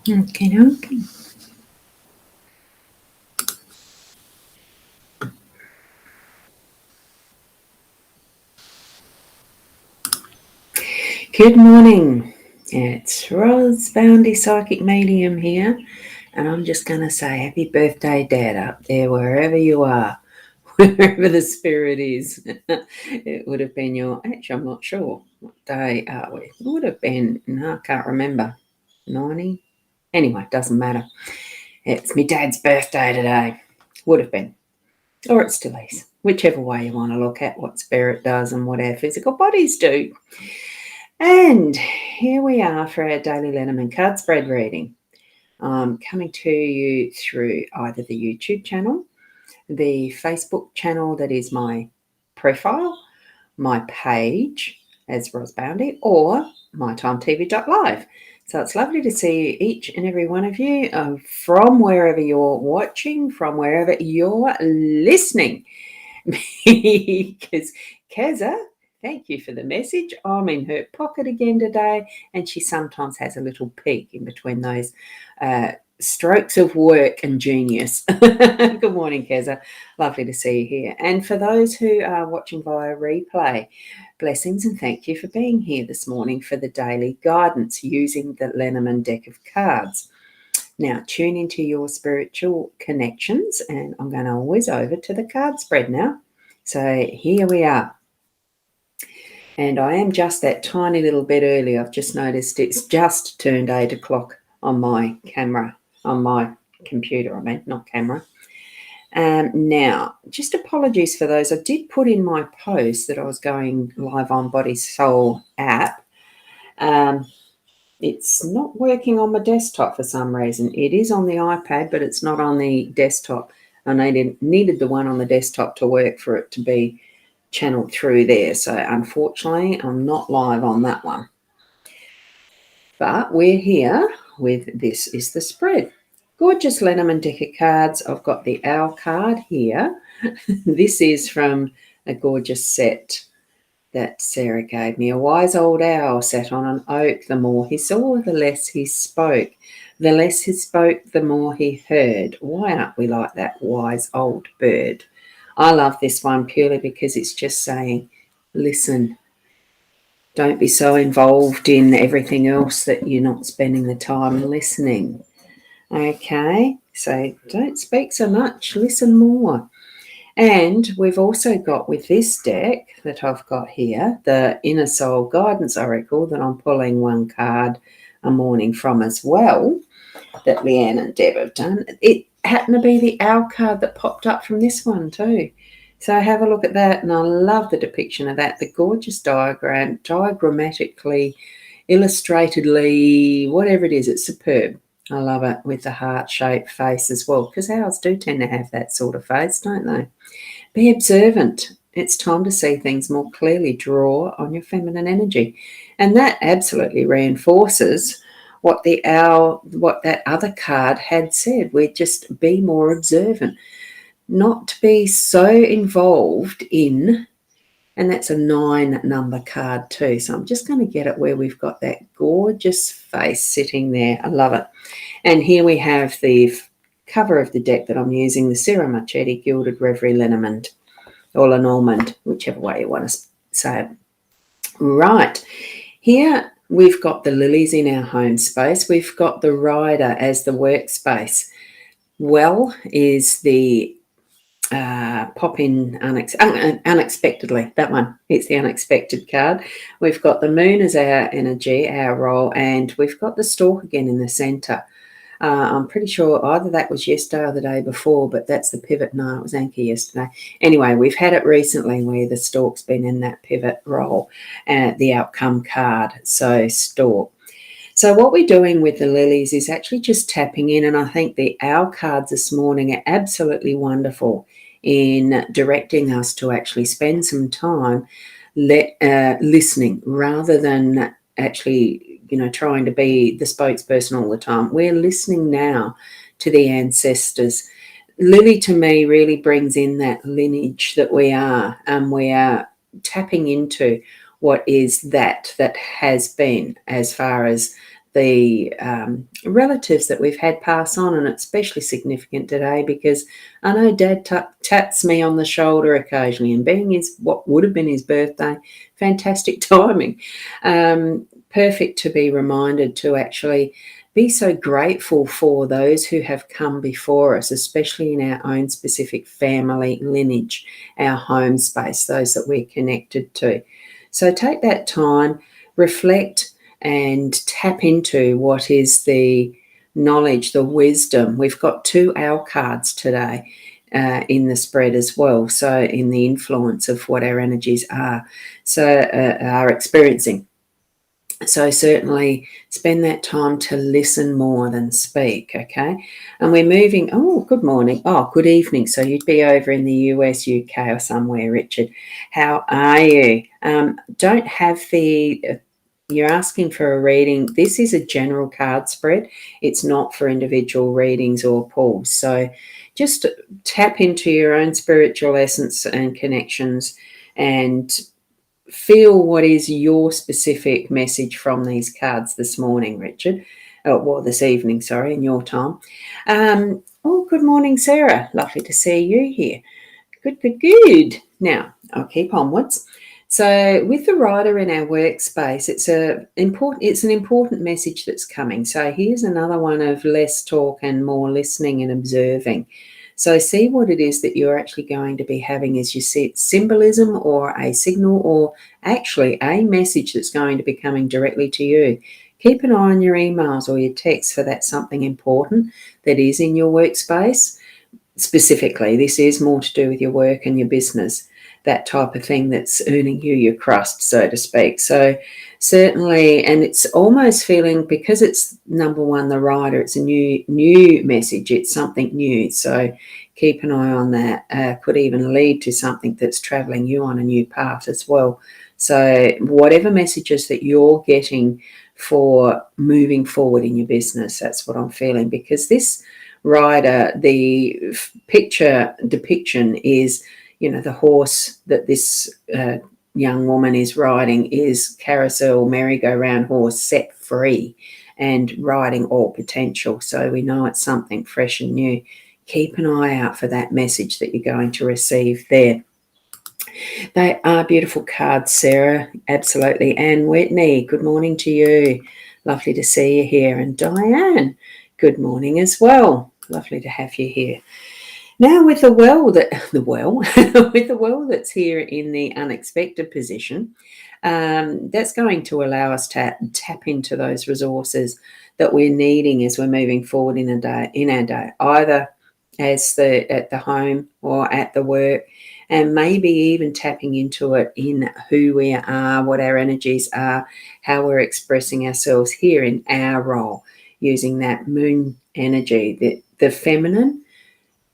Okay, okay. Good morning. It's Ros Boundy Psychic Medium here, and I'm just going to say happy birthday, Dad, up there, wherever you are, wherever the spirit is. It would have been actually, I'm not sure what day are we. It would have been, no, I can't remember, 90? Anyway, doesn't matter. It's my dad's birthday today. Would have been. Or it still is. Whichever way you want to look at what spirit does and what our physical bodies do. And here we are for our daily Lenormand card spread reading. I'm coming to you through either the YouTube channel, the Facebook channel that is my profile, my page as Ros Boundy, or mytimetv.live. So it's lovely to see each and every one of you from wherever you're watching, from wherever you're listening. Because Keza, thank you for the message. I'm in her pocket again today, and she sometimes has a little peek in between those strokes of work and genius. Good morning, Keza. Lovely to see you here. And for those who are watching via replay, blessings and thank you for being here this morning for the daily guidance using the Lenormand deck of cards. Now, tune into your spiritual connections, and I'm going to whiz over to the card spread now. So here we are. And I am just that tiny little bit early. I've just noticed it's just turned 8 o'clock on my camera, on my computer, not camera. Now, just apologies for those. I did put in my post that I was going live on Body Soul app. It's not working on my desktop for some reason. It is on the iPad, but it's not on the desktop. And I needed the one on the desktop to work for it to be channeled through there. So unfortunately, I'm not live on that one. But we're here with This is the Spread. Gorgeous Lenormand deck of cards. I've got the Owl card here. This is from a gorgeous set that Sarah gave me. A wise old owl sat on an oak. The more he saw, the less he spoke. The less he spoke, the more he heard. Why aren't we like that wise old bird? I love this one purely because it's just saying, listen. Don't be so involved in everything else that you're not spending the time listening. Okay, so don't speak so much, listen more. And we've also got with this deck that I've got here, the Inner Soul Guidance Oracle that I'm pulling one card a morning from as well, that Leanne and Deb have done. It happened to be the Owl card that popped up from this one too. So have a look at that, and I love the depiction of that, the gorgeous diagram, diagrammatically, illustratedly, whatever it is, it's superb. I love it with the heart-shaped face as well, because owls do tend to have that sort of face, don't they? Be observant. It's time to see things more clearly. Draw on your feminine energy. And that absolutely reinforces what that other card had said. We're just be more observant. Not to be so involved in, and that's a 9 number card too. So I'm just going to get it where we've got that gorgeous face sitting there. I love it. And here we have the cover of the deck that I'm using, the Sarah Marchetti Gilded Reverie Lenormand, or LENORMAND, whichever way you want to say it. Right, here we've got the lilies in our home space. We've got the rider as the workspace. Well is the pop in unexpectedly, that one, it's the unexpected card. We've got the moon as our energy, our role, and we've got the stork again in the center. I'm pretty sure either that was yesterday or the day before, but that's the pivot. No, it was anchor yesterday. Anyway, we've had it recently where the stork's been in that pivot role, the outcome card, so stork. So what we're doing with the lilies is actually just tapping in, and I think the owl cards this morning are absolutely wonderful in directing us to actually spend some time listening rather than actually, trying to be the spokesperson all the time. We're listening now to the ancestors. Lily, to me, really brings in that lineage that we are, and we are tapping into what is that has been, as far as the relatives that we've had pass on, and it's especially significant today because I know Dad taps me on the shoulder occasionally, and being what would have been his birthday, fantastic timing. Perfect to be reminded to actually be so grateful for those who have come before us, especially in our own specific family lineage, our home space, those that we're connected to. So take that time, reflect, and tap into what is the knowledge, the wisdom. We've got 2 owl cards today in the spread as well, so in the influence of what our energies are experiencing. So certainly spend that time to listen more than speak, okay? And we're moving, good morning, good evening. So you'd be over in the US, UK or somewhere, Richard. How are you? Don't have you're asking for a reading. This is a general card spread. It's not for individual readings or pulls. So just tap into your own spiritual essence and connections and feel what is your specific message from these cards this morning, Richard. This evening, sorry, in your time. Good morning, Sarah. Lovely to see you here. Good. Now, I'll keep onwards. So with the rider in our workspace, it's an important message that's coming. So here's another one of less talk and more listening and observing. So see what it is that you're actually going to be having as you see it, symbolism or a signal or actually a message that's going to be coming directly to you. Keep an eye on your emails or your texts for that something important that is in your workspace. Specifically, this is more to do with your work and your business, that type of thing that's earning you your crust, so to speak. So certainly, and it's almost feeling, because it's number one, the rider, it's a new message, it's something new. So keep an eye on that. Could even lead to something that's traveling you on a new path as well. So whatever messages that you're getting for moving forward in your business, that's what I'm feeling, because this rider, the picture depiction is, the horse that this young woman is riding is carousel merry-go-round horse set free and riding all potential. So we know it's something fresh and new. Keep an eye out for that message that you're going to receive there. They are beautiful cards, Sarah. Absolutely. And Whitney, good morning to you. Lovely to see you here. And Diane, good morning as well. Lovely to have you here. Now with the well that's here in the unexpected position, that's going to allow us to tap into those resources that we're needing as we're moving forward in our day, either at the home or at the work, and maybe even tapping into it in who we are, what our energies are, how we're expressing ourselves here in our role, using that moon energy, the feminine,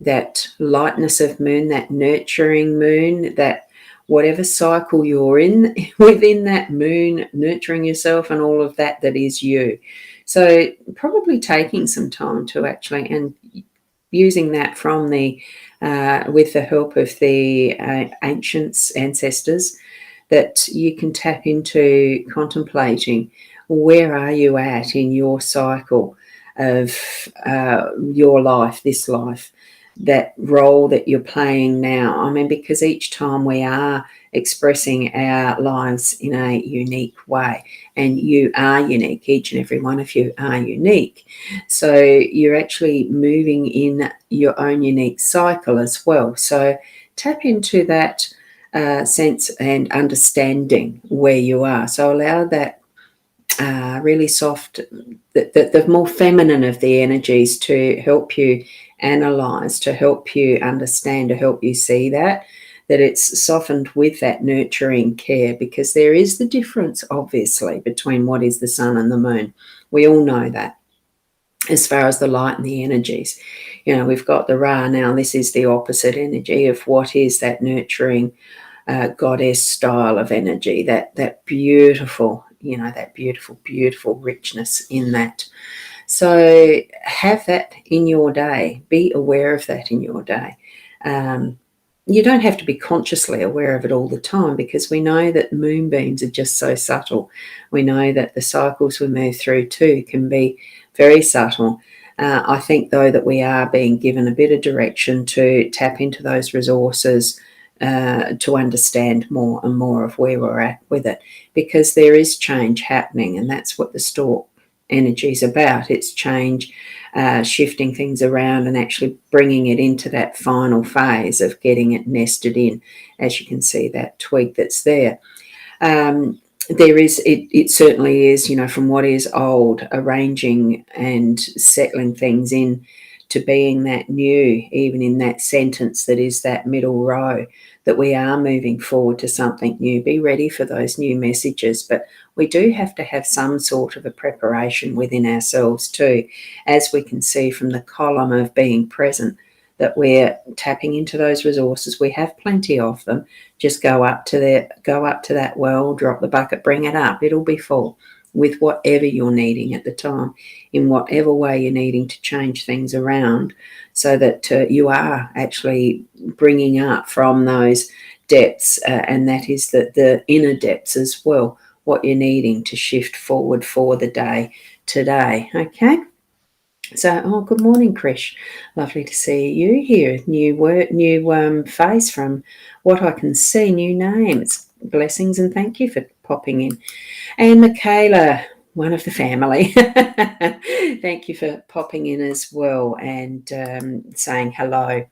that lightness of moon, that nurturing moon, that whatever cycle you're in within that moon, nurturing yourself and all of that is you. So probably taking some time to actually, and using that from with the help of the ancestors, that you can tap into contemplating where are you at in your cycle of your life, this life, that role that you're playing now. I mean, because each time we are expressing our lives in a unique way, and you are unique, each and every one of you are unique. So you're actually moving in your own unique cycle as well. So tap into that sense and understanding where you are. So allow that really soft, the more feminine of the energies to help you analyze, to help you understand, to help you see that it's softened with that nurturing care, because there is the difference, obviously, between what is the sun and the moon. We all know that. As far as the light and the energies, we've got the Ra now. This is the opposite energy of what is that nurturing goddess style of energy, that beautiful, that beautiful richness in that. So have that in your day. Be aware of that in your day. you don't have to be consciously aware of it all the time, because we know that moonbeams are just so subtle. We know that the cycles we move through too can be very subtle. I think, though, that we are being given a bit of direction to tap into those resources, to understand more and more of where we're at with it, because there is change happening, and that's what the stork energy is about. It's change, shifting things around and actually bringing it into that final phase of getting it nested in. As you can see, that twig that's there. There is, it certainly is, from what is old, arranging and settling things in to being that new, even in that sentence that is that middle row, that we are moving forward to something new. Be ready for those new messages, but we do have to have some sort of a preparation within ourselves too, as we can see from the column of being present, that we're tapping into those resources. We have plenty of them. Just go up to that well, drop the bucket, bring it up. It'll be full with whatever you're needing at the time, in whatever way you're needing to change things around, so that you are actually bringing up from those depths, and that is the inner depths as well, what you're needing to shift forward for the day today. Okay. So, good morning, Krish. Lovely to see you here. New face from what I can see. New names. Blessings and thank you for popping in. And Michaela, one of the family. Thank you for popping in as well and saying hello.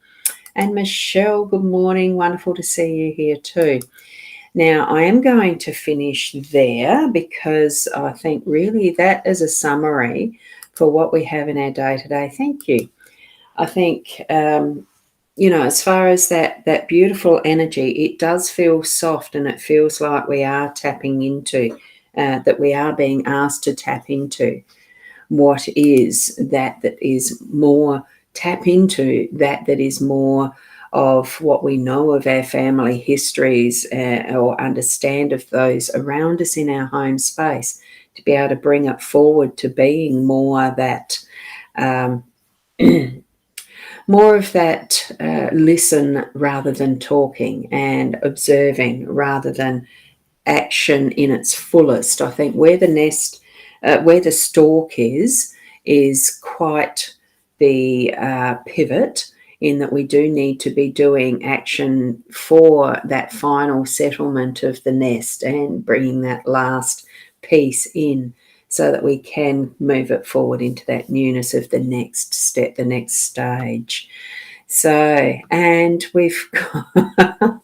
And Michelle, good morning. Wonderful to see you here too. Now, I am going to finish there, because I think really that is a summary for what we have in our day today. Thank you. I think, as far as that beautiful energy, it does feel soft, and it feels like we are tapping into, that we are being asked to tap into what is that is more, tap into that is more of what we know of our family histories, or understand of those around us in our home space, to be able to bring it forward to being more that, more of that listen rather than talking, and observing rather than action in its fullest. I think where the stalk is quite the pivot, in that we do need to be doing action for that final settlement of the nest and bringing that last piece in, so that we can move it forward into that newness of the next step, the next stage. So, and we've got,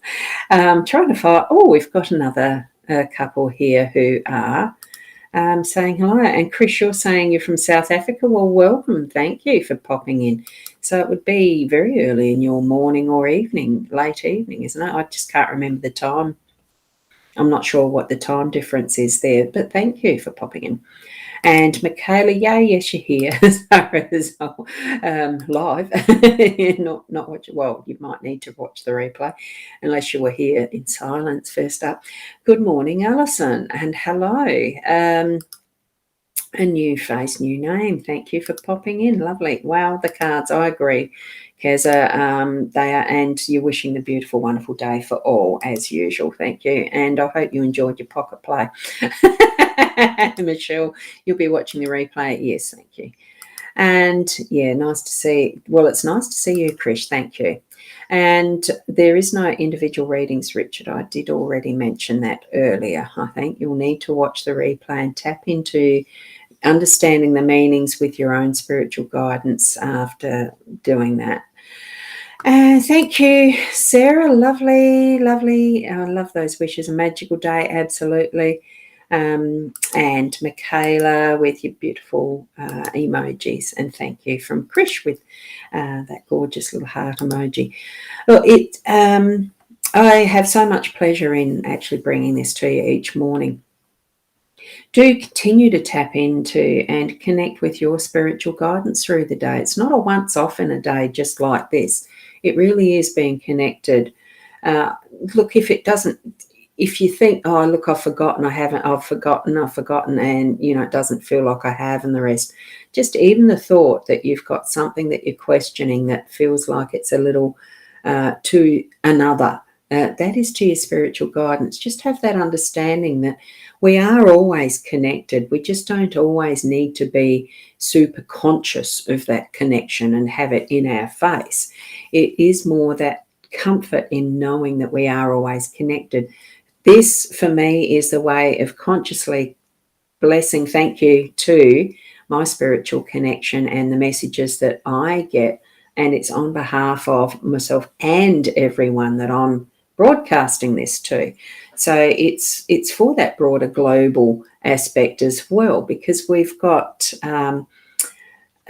trying to find, we've got another couple here who are saying hello. And Chris, you're saying you're from South Africa. Well, welcome. Thank you for popping in. So it would be very early in your morning or evening, late evening, isn't it? I just can't remember the time. I'm not sure what the time difference is there, but thank you for popping in. And Michaela, yes, you're here. Sarah's live. not watch. Well, you might need to watch the replay, unless you were here in silence. First up, good morning, Alison, and hello. A new face, new name. Thank you for popping in. Lovely. Wow, the cards. I agree, Keza. They are, and you're wishing the beautiful, wonderful day for all, as usual. Thank you. And I hope you enjoyed your pocket play. Michelle, you'll be watching the replay. Yes, thank you. And nice to see. Well, it's nice to see you, Krish. Thank you. And there is no individual readings, Richard. I did already mention that earlier. I think you'll need to watch the replay and tap into understanding the meanings with your own spiritual guidance after doing that. Thank you, Sarah. Lovely, lovely. I love those wishes. A magical day, absolutely. And Michaela with your beautiful emojis, and thank you from Krish with that gorgeous little heart emoji. Look, I have so much pleasure in actually bringing this to you each morning. Do continue to tap into and connect with your spiritual guidance through the day. It's not a once off in a day just like this. It really is being connected. Look, if you think, look, I've forgotten, I've forgotten, and, it doesn't feel like I have, and the rest, just even the thought that you've got something that you're questioning that feels like it's a little to another. That is to your spiritual guidance. Just have that understanding that we are always connected. We just don't always need to be super conscious of that connection and have it in our face. It is more that comfort in knowing that we are always connected. This, for me, is the way of consciously blessing, thank you to my spiritual connection and the messages that I get. And it's on behalf of myself and everyone that I'm broadcasting this to. So it's for that broader global aspect as well, because we've got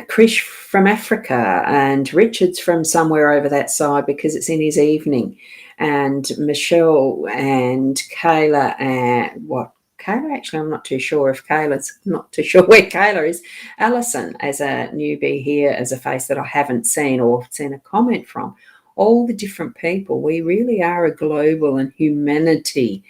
Krish from Africa and Richard's from somewhere over that side because it's in his evening, and Michelle and Kayla and Kayla, actually, I'm not too sure if Kayla's, not too sure where Kayla is. Alison, as a newbie here, as a face that I haven't seen or seen a comment from. All the different people. We really are a global and humanity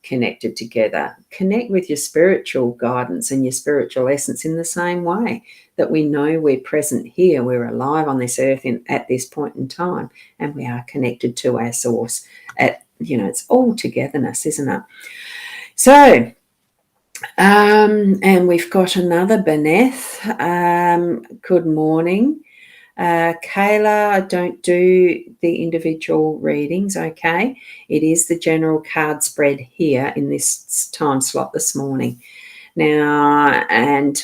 connected together. Connect with your spiritual guidance and your spiritual essence in the same way that we know we're present here. We're alive on this earth at this point in time, and we are connected to our source. It's all togetherness, isn't it? So, and we've got another Benneth. Good morning. Kayla, I don't do the individual readings, okay? It is the general card spread here in this time slot this morning. Now, and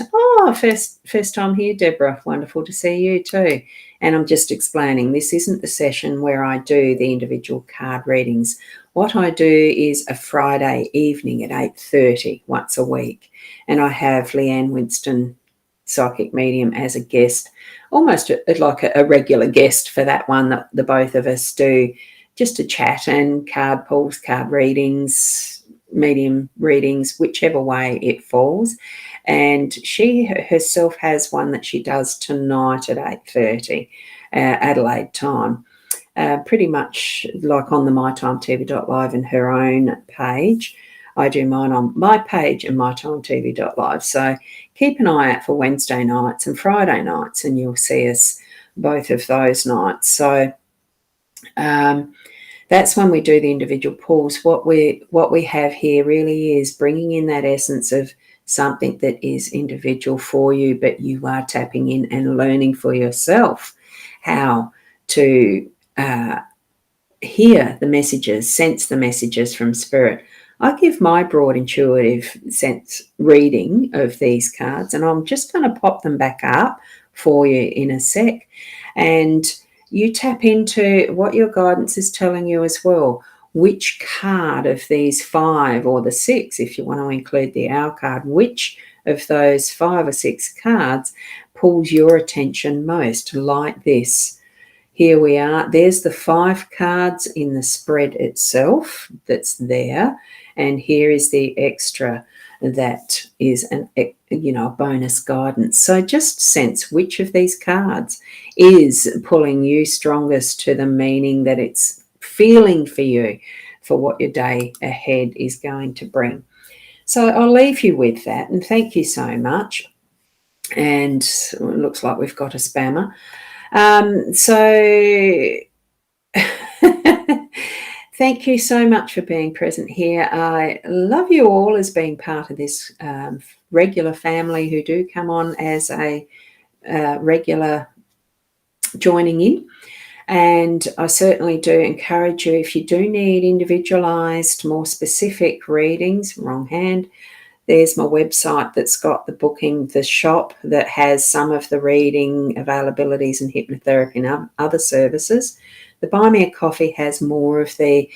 first time here, Deborah. Wonderful to see you too. And I'm just explaining, this isn't the session where I do the individual card readings. What I do is a Friday evening at 8:30 once a week. And I have Leanne Winston, Psychic Medium, as a guest, almost like a regular guest for that one that the both of us do, just to chat and card pulls, card readings, medium readings, whichever way it falls. And she herself has one that she does tonight at 8:30 Adelaide time. Pretty much like on the mytimetv.live and her own page. I do mine on my page and mytimetv.live. So keep an eye out for Wednesday nights and Friday nights, and you'll see us both of those nights. So that's when we do the individual pulls. What we have here really is bringing in that essence of something that is individual for you, but you are tapping in and learning for yourself how to hear the messages, sense the messages from spirit. I give my broad intuitive sense reading of these cards, and I'm just going to pop them back up for you in a sec. And you tap into what your guidance is telling you as well. Which card of these 5 or the 6, if you want to include the owl card, which of those 5 or 6 cards pulls your attention most, like this. Here we are. There's the 5 cards in the spread itself that's there. And here is the extra that is a bonus guidance. So just sense which of these cards is pulling you strongest to the meaning that it's feeling for you for what your day ahead is going to bring. So I'll leave you with that, and thank you so much. And it looks like we've got a spammer. Thank you so much for being present here. I love you all as being part of this regular family who do come on as a regular joining in. And I certainly do encourage you, if you do need individualized, more specific readings, wrong hand, there's my website that's got the booking, the shop that has some of the reading availabilities and hypnotherapy and other services. The Buy Me a Coffee has more of the,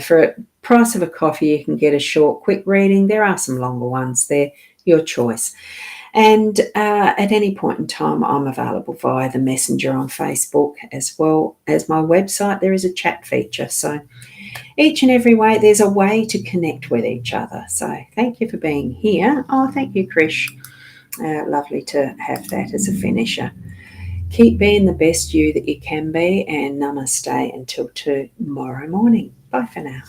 for a price of a coffee, you can get a short, quick reading. There are some longer ones there, your choice. And at any point in time, I'm available via the messenger on Facebook, as well as my website. There is a chat feature. So each and every way, there's a way to connect with each other. So thank you for being here. Oh, thank you, Krish. Lovely to have that as a finisher. Keep being the best you that you can be, and namaste until tomorrow morning. Bye for now.